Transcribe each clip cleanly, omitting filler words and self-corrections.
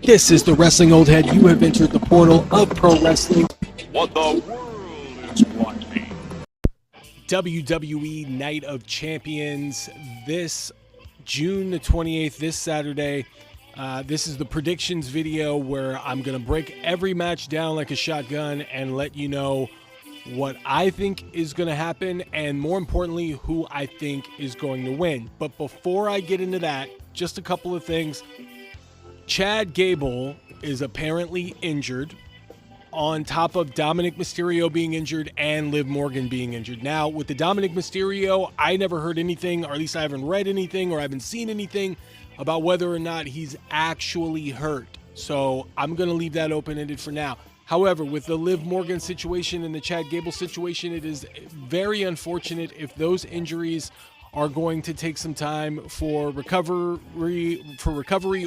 This is the Wrestling Old Head. You have entered the portal of pro wrestling. What the world is watching. WWE Night of Champions this June the 28th, this Saturday. This is the predictions video where I'm going to break every match down like a shotgun and let you know what I think is going to happen and, more importantly, who I think is going to win. But before I get into that, just a couple of things. Chad Gable is apparently injured, on top of Dominic Mysterio being injured and Liv Morgan being injured. Now, with the Dominic Mysterio, I never heard anything, or at least I haven't read anything or I haven't seen anything about whether or not he's actually hurt. So I'm going to leave that open-ended for now. However, with the Liv Morgan situation and the Chad Gable situation, it is very unfortunate if those injuries are going to take some time for recovery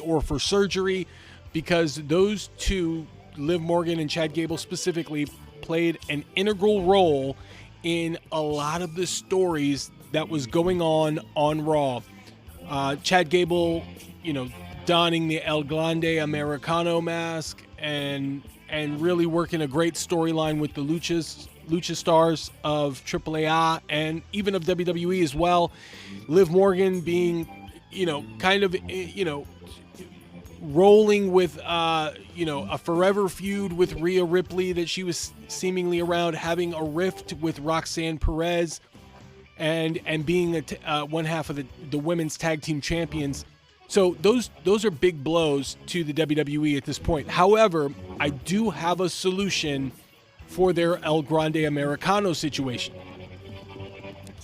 or for surgery, because those two, Liv Morgan and Chad Gable specifically, played an integral role in a lot of the stories that was going on Raw. Chad Gable, donning the El Grande Americano mask and really working a great storyline with the Lucha Stars of AAA and even of WWE as well. Liv Morgan being, rolling with, a forever feud with Rhea Ripley that she was seemingly around, having a rift with Roxanne Perez, and being one half of the women's tag team champions. So those are big blows to the WWE at this point. However, I do have a solution for their El Grande Americano situation.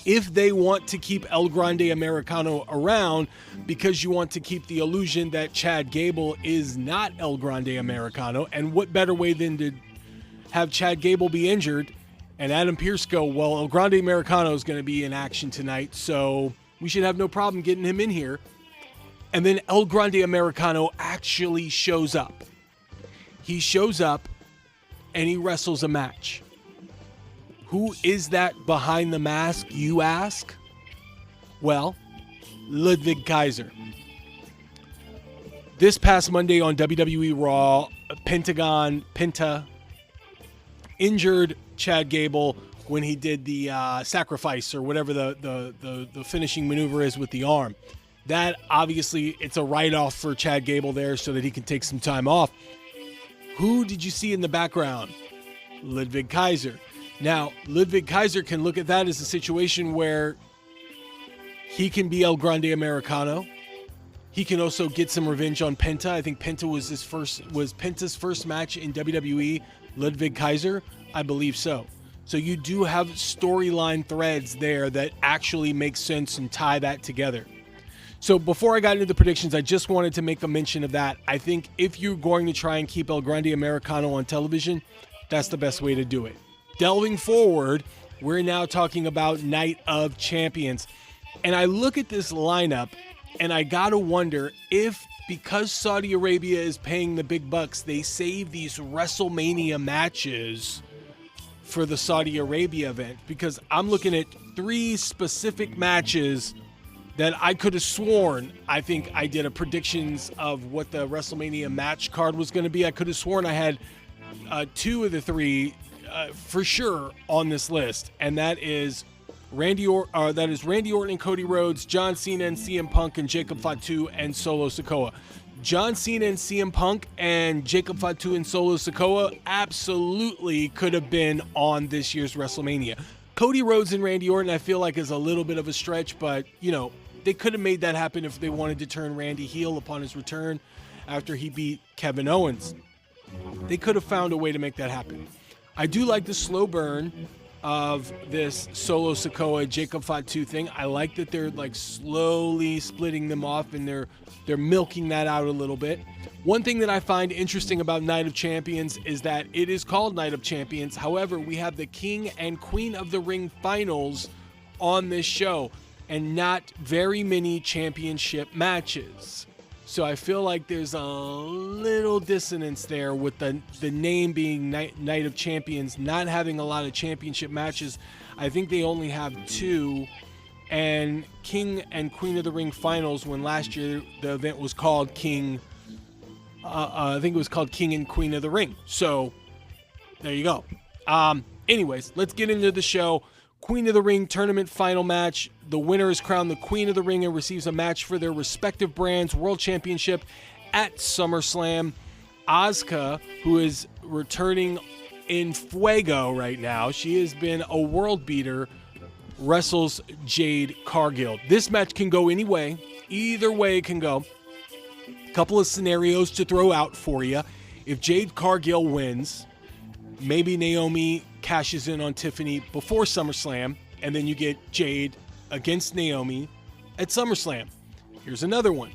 If they want to keep El Grande Americano around because you want to keep the illusion that Chad Gable is not El Grande Americano, and what better way than to have Chad Gable be injured and Adam Pearce go, well, El Grande Americano is going to be in action tonight, so we should have no problem getting him in here. And then El Grande Americano actually shows up. He shows up and he wrestles a match. Who is that behind the mask, you ask? Well, Ludwig Kaiser. This past Monday on WWE Raw, Penta injured Chad Gable when he did the sacrifice, or whatever the finishing maneuver is with the arm. That, obviously, it's a write-off for Chad Gable there so that he can take some time off. Who did you see in the background? Ludwig Kaiser. Now, Ludwig Kaiser can look at that as a situation where he can be El Grande Americano. He can also get some revenge on Penta. I think Penta was Penta's first match in WWE. Ludwig Kaiser, I believe so. So you do have storyline threads there that actually make sense and tie that together. So before I got into the predictions, I just wanted to make a mention of that. I think if you're going to try and keep El Grande Americano on television, that's the best way to do it. Delving forward, we're now talking about Night of Champions. And I look at this lineup and I gotta wonder if, because Saudi Arabia is paying the big bucks, they save these WrestleMania matches for the Saudi Arabia event. Because I'm looking at 3 specific matches that I could have sworn, I think I did a predictions of what the WrestleMania match card was going to be. I could have sworn I had 2 of the 3 for sure on this list, and that is Randy Orton and Cody Rhodes, John Cena and CM Punk, and Jacob Fatu and Solo Sikoa. John Cena and CM Punk and Jacob Fatu and Solo Sikoa absolutely could have been on this year's WrestleMania. Cody Rhodes and Randy Orton, I feel like, is a little bit of a stretch, but, they could have made that happen if they wanted to turn Randy heel upon his return after he beat Kevin Owens. They could have found a way to make that happen. I do like the slow burn of this Solo Sikoa, Jacob Fatu thing. I like that they're slowly splitting them off and they're milking that out a little bit. One thing that I find interesting about Night of Champions is that it is called Night of Champions. However, we have the King and Queen of the Ring finals on this show and not very many championship matches. So I feel like there's a little dissonance there with the name being Night of Champions, not having a lot of championship matches. I think they only have 2. And King and Queen of the Ring finals, when last year the event was called King I think it was called King and Queen of the Ring. So there you go. Anyways, let's get into the show. Queen of the Ring tournament final match. The winner is crowned the Queen of the Ring and receives a match for their respective brands' world championship at SummerSlam. Asuka, who is returning in Fuego right now, she has been a world beater, wrestles Jade Cargill. This match can go any way. Either way it can go. A couple of scenarios to throw out for you. If Jade Cargill wins, maybe Naomi cashes in on Tiffany before SummerSlam, and then you get Jade against Naomi at SummerSlam. Here's another one.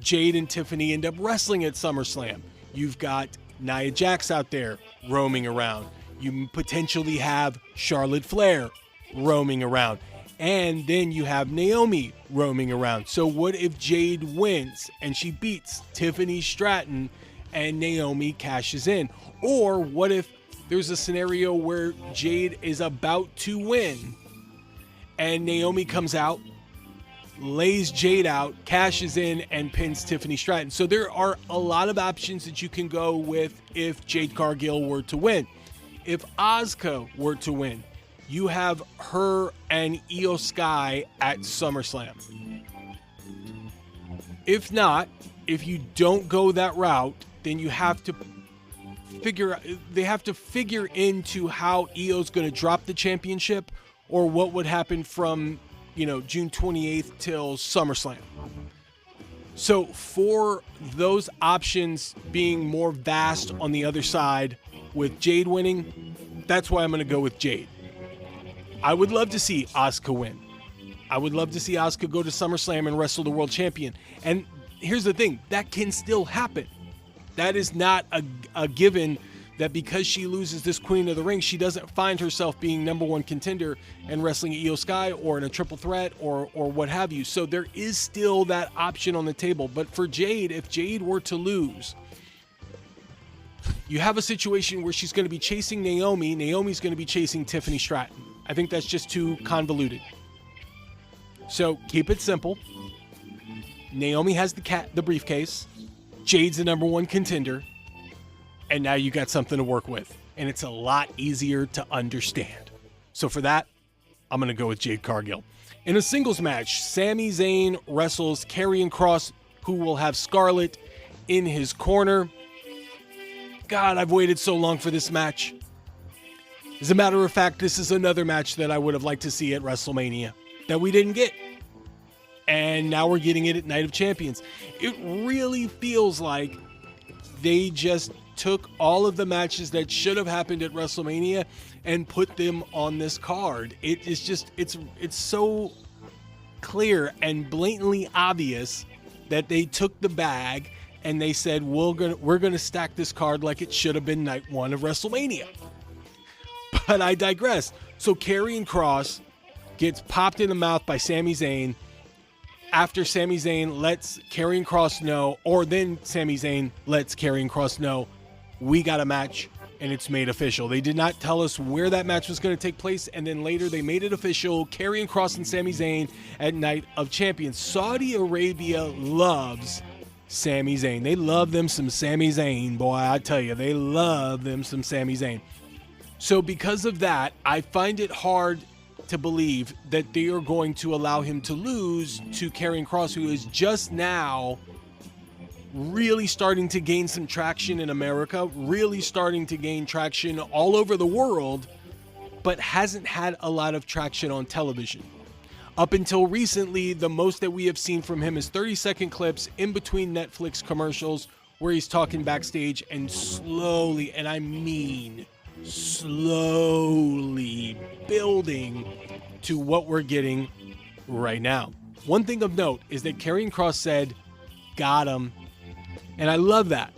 Jade and Tiffany end up wrestling at SummerSlam. You've got Nia Jax out there roaming around. You potentially have Charlotte Flair roaming around. And then you have Naomi roaming around. So what if Jade wins and she beats Tiffany Stratton and Naomi cashes in? Or what if there's a scenario where Jade is about to win and Naomi comes out, lays Jade out, cashes in, and pins Tiffany Stratton? So there are a lot of options that you can go with if Jade Cargill were to win. If Asuka were to win, you have her and Io Sky at SummerSlam. If not, if you don't go that route, then you have to figure into how Io's going to drop the championship, or what would happen from, June 28th till SummerSlam. So for those options being more vast on the other side with Jade winning, that's why I'm going to go with Jade. I would love to see Asuka win. I would love to see Asuka go to SummerSlam and wrestle the world champion. And here's the thing, that can still happen. That is not a given that because she loses this Queen of the Ring, she doesn't find herself being number one contender and wrestling Io Sky or in a triple threat or what have you. So there is still that option on the table. But for Jade, if Jade were to lose, you have a situation where she's going to be chasing Naomi. Naomi's going to be chasing Tiffany Stratton. I think that's just too convoluted. So keep it simple. Naomi has the briefcase. Jade's the number one contender. And now you got something to work with. And it's a lot easier to understand. So for that, I'm going to go with Jade Cargill. In a singles match, Sami Zayn wrestles Karrion Kross, who will have Scarlett in his corner. God, I've waited so long for this match. As a matter of fact, this is another match that I would have liked to see at WrestleMania that we didn't get. And now we're getting it at Night of Champions. It really feels like they just took all of the matches that should have happened at WrestleMania and put them on this card. It's so clear and blatantly obvious that they took the bag and they said, we're gonna stack this card like it should have been night one of WrestleMania. But I digress. So Karrion Kross gets popped in the mouth by Sami Zayn after Sami Zayn lets Karrion Kross know, or then Sami Zayn lets Karrion Kross know, we got a match and it's made official. They did not tell us where that match was going to take place, and then later they made it official. Karrion Kross and Sami Zayn at Night of Champions. Saudi Arabia loves Sami Zayn. They love them some Sami Zayn, boy, I tell you, they love them some Sami Zayn. So because of that, I find it hard to believe that they are going to allow him to lose to Karrion Kross, who is just now really starting to gain some traction in America, really starting to gain traction all over the world, but hasn't had a lot of traction on television. Up until recently, the most that we have seen from him is 30-second clips in between Netflix commercials where he's talking backstage and slowly, and I mean slowly, building to what we're getting right now. One thing of note is that Karrion Kross said, got him. And I love that.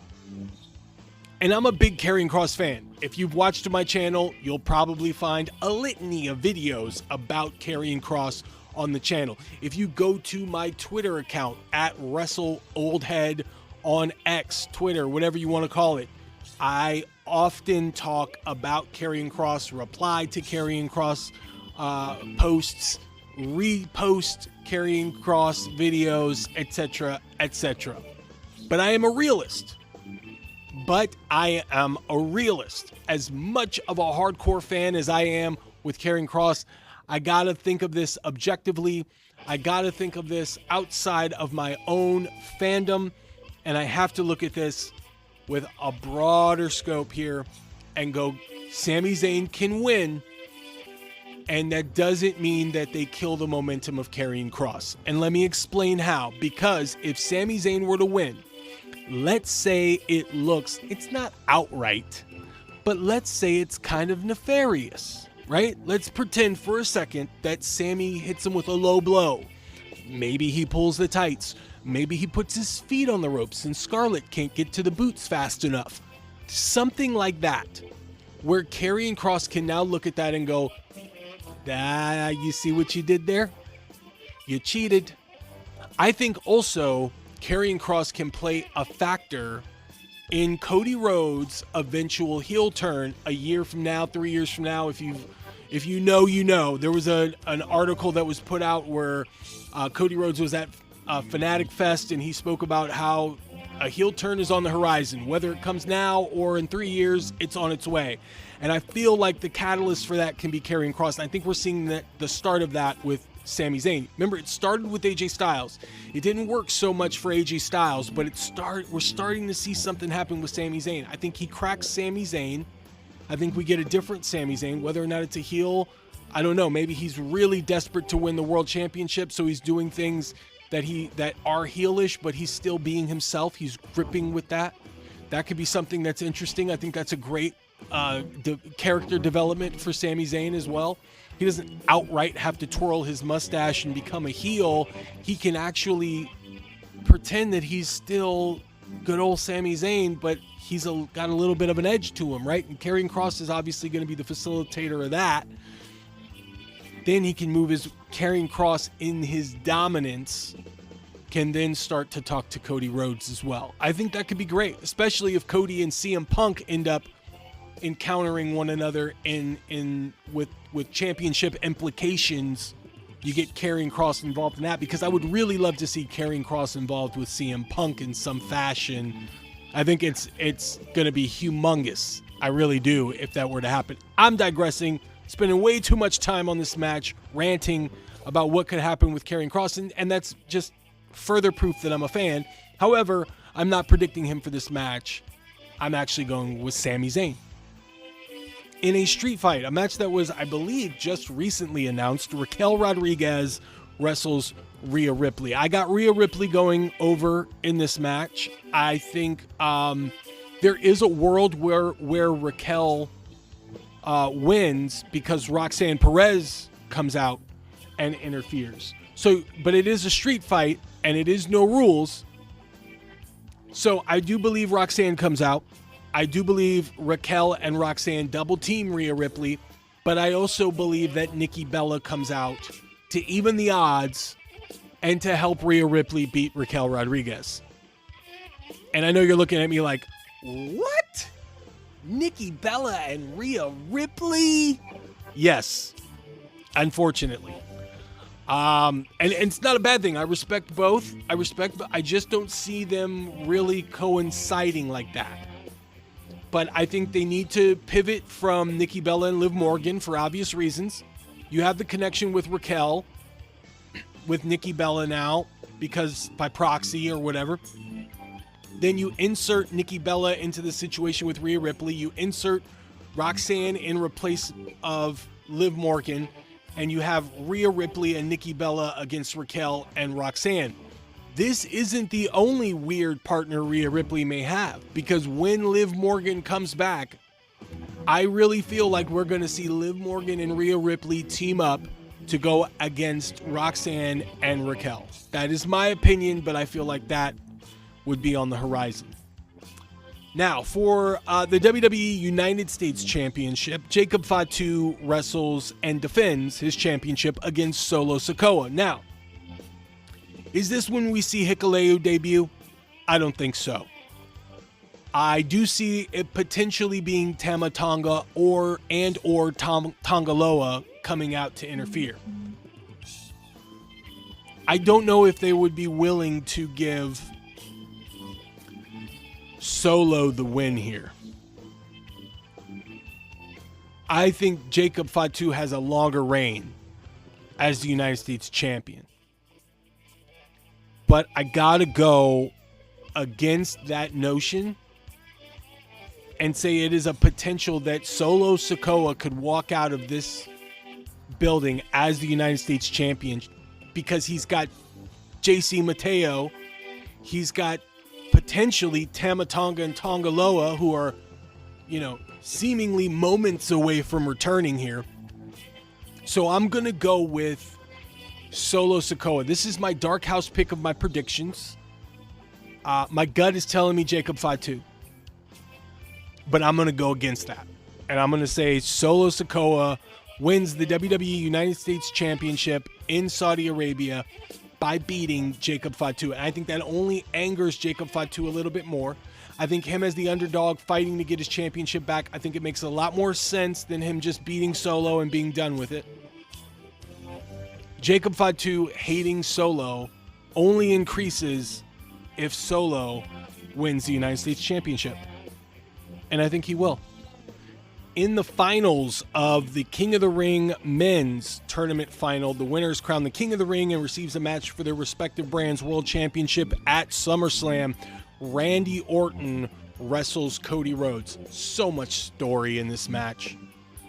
And I'm a big Karrion Kross fan. If you've watched my channel, you'll probably find a litany of videos about Karrion Kross on the channel. If you go to my Twitter account at WrestleOldhead on X, Twitter, whatever you want to call it, I often talk about Karrion Kross, reply to Karrion Kross posts, repost Karrion Kross videos, etc., etc. But I am a realist. As much of a hardcore fan as I am with Karrion Kross, I got to think of this objectively. I got to think of this outside of my own fandom. And I have to look at this with a broader scope here and go, Sami Zayn can win. And that doesn't mean that they kill the momentum of Karrion Kross. And let me explain how. Because if Sami Zayn were to win, let's say it's not outright, but let's say it's kind of nefarious, right? Let's pretend for a second that Sami hits him with a low blow. Maybe he pulls the tights. Maybe he puts his feet on the ropes and Scarlett can't get to the boots fast enough. Something like that, where Karrion Kross can now look at that and go, you see what you did there? You cheated. I think also Karrion Kross can play a factor in Cody Rhodes' eventual heel turn a year from now, 3 years from now. If you know, you know. There was an article that was put out where Cody Rhodes was at Fanatic Fest, and he spoke about how a heel turn is on the horizon. Whether it comes now or in 3 years, it's on its way. And I feel like the catalyst for that can be Karrion Kross. And I think we're seeing the start of that with Sami Zayn. Remember, it started with AJ Styles. It didn't work so much for AJ Styles, but we're starting to see something happen with Sami Zayn. I think he cracks Sami Zayn. I think we get a different Sami Zayn. Whether or not it's a heel, I don't know. Maybe he's really desperate to win the world championship, so he's doing things that are heelish, but he's still being himself. He's gripping with that. That could be something that's interesting. I think that's a great character development for Sami Zayn as well. He doesn't outright have to twirl his mustache and become a heel. He can actually pretend that he's still good old Sami Zayn, but he's got a little bit of an edge to him, right? And Karrion Kross is obviously going to be the facilitator of that. Then he can move his Karrion Kross in his dominance, can then start to talk to Cody Rhodes as well. I think that could be great, especially if Cody and CM Punk end up encountering one another with championship implications. You get Karrion Kross involved in that, because I would really love to see Karrion Kross involved with CM Punk in some fashion. I think it's going to be humongous. I really do, if that were to happen. I'm digressing, spending way too much time on this match, ranting about what could happen with Karrion Kross, and that's just further proof that I'm a fan. However, I'm not predicting him for this match. I'm actually going with Sami Zayn. In a street fight, a match that was, I believe, just recently announced, Raquel Rodriguez wrestles Rhea Ripley. I got Rhea Ripley going over in this match. I think there is a world where Raquel wins because Roxanne Perez comes out and interferes. So, but it is a street fight and it is no rules. So I do believe Roxanne comes out. I do believe Raquel and Roxanne double team Rhea Ripley, but I also believe that Nikki Bella comes out to even the odds and to help Rhea Ripley beat Raquel Rodriguez. And I know you're looking at me like, what? Nikki Bella and Rhea Ripley? Yes, unfortunately. And it's not a bad thing. I respect both. I just don't see them really coinciding like that. But I think they need to pivot from Nikki Bella and Liv Morgan for obvious reasons. You have the connection with Raquel, with Nikki Bella now, because by proxy or whatever. Then you insert Nikki Bella into the situation with Rhea Ripley. You insert Roxanne in replace of Liv Morgan, and you have Rhea Ripley and Nikki Bella against Raquel and Roxanne. This isn't the only weird partner Rhea Ripley may have, because when Liv Morgan comes back, I really feel like we're going to see Liv Morgan and Rhea Ripley team up to go against Roxanne and Raquel. That is my opinion, but I feel like that would be on the horizon. Now, for the WWE United States Championship, Jacob Fatu wrestles and defends his championship against Solo Sikoa. Now, is this when we see Hikuleo debut? I don't think so. I do see it potentially being Tama Tonga or Tongaloa coming out to interfere. I don't know if they would be willing to give Solo the win here. I think Jacob Fatu has a longer reign as the United States champion. But I gotta go against that notion and say it is a potential that Solo Sikoa could walk out of this building as the United States champion, because he's got JC Mateo, he's got potentially Tama Tonga and Tongaloa, who are, seemingly moments away from returning here. So I'm going to go with Solo Sikoa. This is my dark house pick of my predictions. My gut is telling me Jacob Fatu, but I'm going to go against that. And I'm going to say Solo Sikoa wins the WWE United States Championship in Saudi Arabia by beating Jacob Fatu. And I think that only angers Jacob Fatu a little bit more. I think him as the underdog fighting to get his championship back, I think it makes a lot more sense than him just beating Solo and being done with it. Jacob Fatu hating Solo only increases if Solo wins the United States Championship. And I think he will. In the finals of the King of the Ring men's tournament final, the winner is crowned the King of the Ring and receives a match for their respective brands' world championship at SummerSlam. Randy Orton wrestles Cody Rhodes. So much story in this match.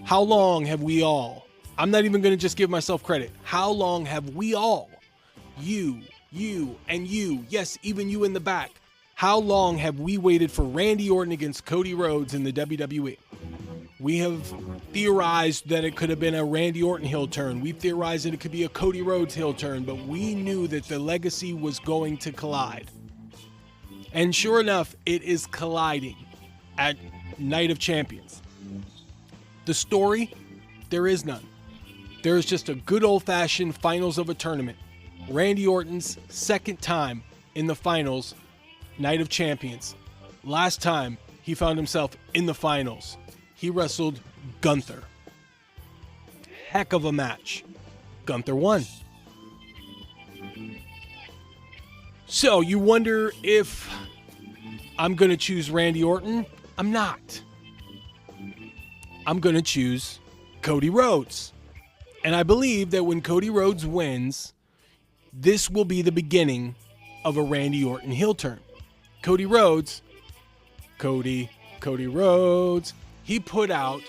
How long have we all, I'm not even going to just give myself credit, how long have we all, you, and you, yes, even you in the back, how long have we waited for Randy Orton against Cody Rhodes in the WWE? We have theorized that it could have been a Randy Orton heel turn. We theorized that it could be a Cody Rhodes heel turn, but we knew that the legacy was going to collide. And sure enough, it is colliding at Night of Champions. The story, there is none. There is just a good old-fashioned finals of a tournament. Randy Orton's second time in the finals, Night of Champions. Last time he found himself in the finals, he wrestled Gunther. Heck of a match. Gunther won. So you wonder if I'm going to choose Randy Orton? I'm not. I'm going to choose Cody Rhodes. And I believe that when Cody Rhodes wins, this will be the beginning of a Randy Orton heel turn. Cody Rhodes, Cody Rhodes, he put out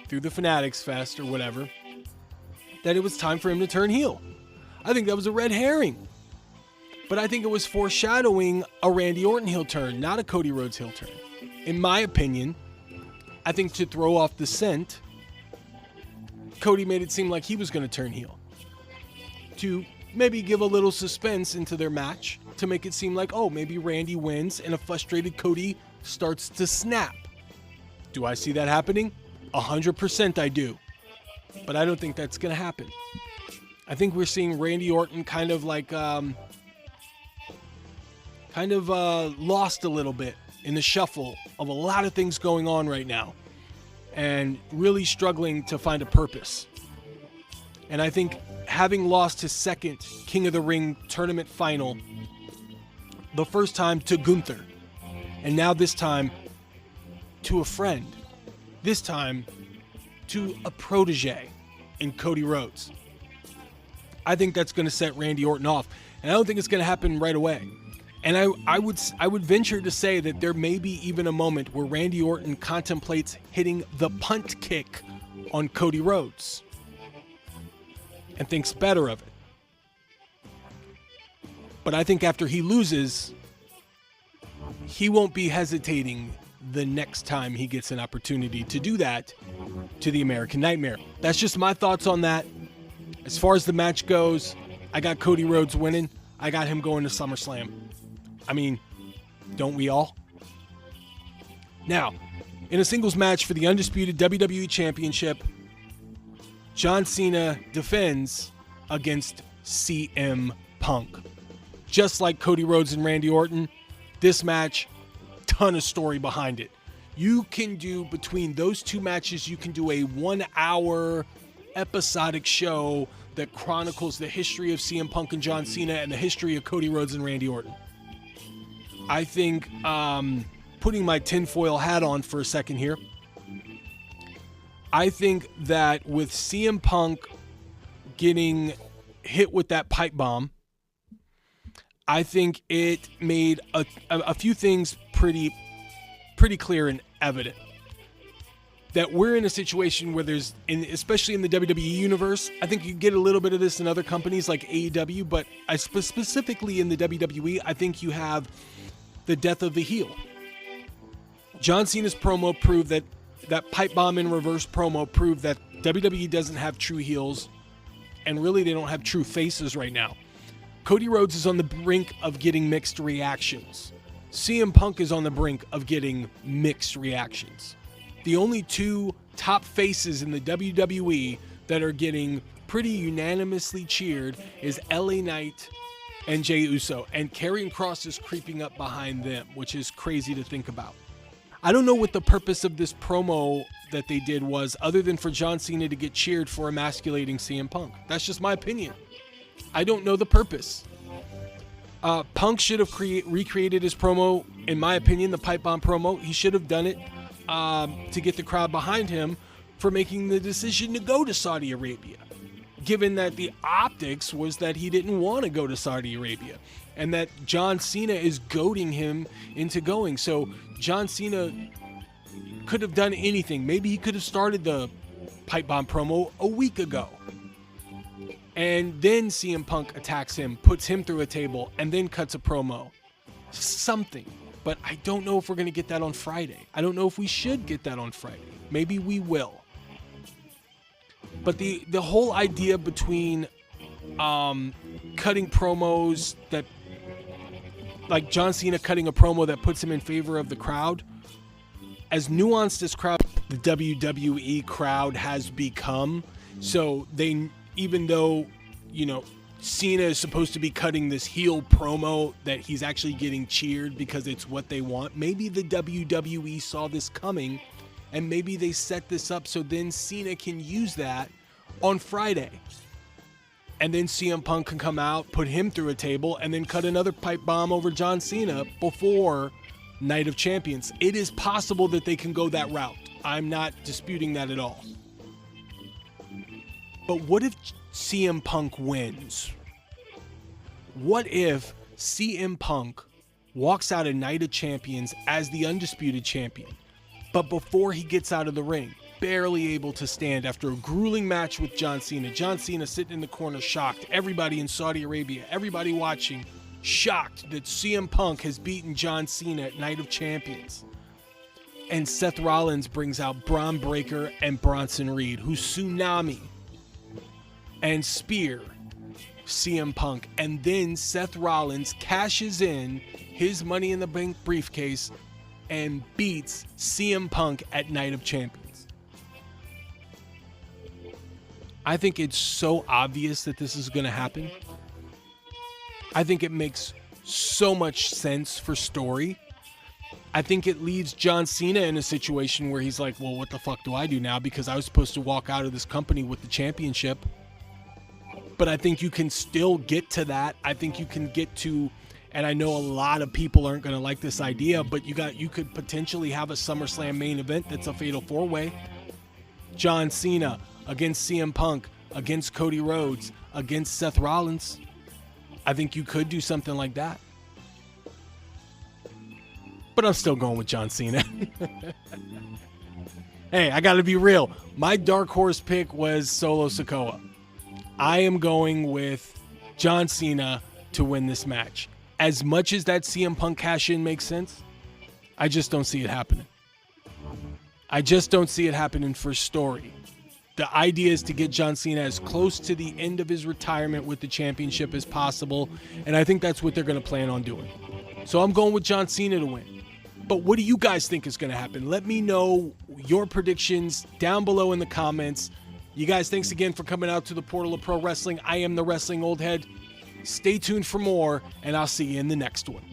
through the Fanatics Fest or whatever that it was time for him to turn heel. I think that was a red herring. But I think it was foreshadowing a Randy Orton heel turn, not a Cody Rhodes heel turn. In my opinion, I think to throw off the scent, Cody made it seem like he was going to turn heel. To maybe give a little suspense into their match, to make it seem like, oh, maybe Randy wins and a frustrated Cody starts to snap. Do I see that happening? 100% I do. But I don't think that's going to happen. I think we're seeing Randy Orton kind of like... lost a little bit in the shuffle of a lot of things going on right now and really struggling to find a purpose. And I think having lost his second King of the Ring tournament final, the first time to Gunther, and now this time to a friend, this time to a protege in Cody Rhodes, I think that's going to set Randy Orton off. And I don't think it's going to happen right away. And I would venture to say that there may be even a moment where Randy Orton contemplates hitting the punt kick on Cody Rhodes and thinks better of it. But I think after he loses, he won't be hesitating the next time he gets an opportunity to do that to the American Nightmare. That's just my thoughts on that. As far as the match goes, I got Cody Rhodes winning. I got him going to SummerSlam. I mean, don't we all? Now, in a singles match for the undisputed WWE Championship, John Cena defends against CM Punk. Just like Cody Rhodes and Randy Orton, this match, ton of story behind it. You can do, between those two matches, you can do a 1 hour episodic show that chronicles the history of CM Punk and John Cena and the history of Cody Rhodes and Randy Orton. I think putting my tinfoil hat on for a second here. I think that with CM Punk getting hit with that pipe bomb, I think it made a few things pretty clear and evident. That we're in a situation where especially in the WWE universe, I think you get a little bit of this in other companies like AEW, but specifically in the WWE, I think you have the death of the heel. John Cena's promo proved that pipe bomb in reverse promo proved that WWE doesn't have true heels, and really they don't have true faces right now. Cody Rhodes is on the brink of getting mixed reactions. CM Punk is on the brink of getting mixed reactions. The only two top faces in the WWE that are getting pretty unanimously cheered is LA Knight and Jey Uso, and Karrion Kross is creeping up behind them, which is crazy to think about. I don't know what the purpose of this promo that they did was, other than for John Cena to get cheered for emasculating CM Punk. That's just my opinion. I don't know the purpose. Punk should have recreated his promo, in my opinion, the pipe bomb promo. He should have done it to get the crowd behind him for making the decision to go to Saudi Arabia, given that the optics was that he didn't want to go to Saudi Arabia and that John Cena is goading him into going. So John Cena could have done anything. Maybe he could have started the pipe bomb promo a week ago, and then CM Punk attacks him, puts him through a table, and then cuts a promo. Something. But I don't know if we're going to get that on Friday. I don't know if we should get that on Friday. Maybe we will. But the whole idea between cutting promos that, like John Cena cutting a promo that puts him in favor of the crowd, as nuanced as the WWE crowd has become, so they, even though, Cena is supposed to be cutting this heel promo that he's actually getting cheered because it's what they want. Maybe the WWE saw this coming, and maybe they set this up so then Cena can use that on Friday. And then CM Punk can come out, put him through a table, and then cut another pipe bomb over John Cena before Night of Champions. It is possible that they can go that route. I'm not disputing that at all. But what if CM Punk wins? What if CM Punk walks out of Night of Champions as the undisputed champion, but before he gets out of the ring, barely able to stand after a grueling match with John Cena sitting in the corner shocked, everybody in Saudi Arabia, everybody watching, shocked that CM Punk has beaten John Cena at Night of Champions. And Seth Rollins brings out Braun Breaker and Bronson Reed, who tsunami and spear CM Punk, and then Seth Rollins cashes in his Money in the Bank briefcase and beats CM Punk at Night of Champions. I think it's so obvious that this is going to happen. I think it makes so much sense for story. I think it leaves John Cena in a situation where he's like, well, what the fuck do I do now? Because I was supposed to walk out of this company with the championship. But I think you can still get to that. I think you can get to, and I know a lot of people aren't going to like this idea, but you could potentially have a SummerSlam main event that's a fatal four-way. John Cena against CM Punk, against Cody Rhodes, against Seth Rollins. I think you could do something like that. But I'm still going with John Cena. Hey, I got to be real. My dark horse pick was Solo Sikoa. I am going with John Cena to win this match. As much as that CM Punk cash-in makes sense, I just don't see it happening. I just don't see it happening for story. The idea is to get John Cena as close to the end of his retirement with the championship as possible, and I think that's what they're going to plan on doing. So I'm going with John Cena to win. But what do you guys think is going to happen? Let me know your predictions down below in the comments. You guys, thanks again for coming out to the Portal of Pro Wrestling. I am the Wrestling Old Head. Stay tuned for more, and I'll see you in the next one.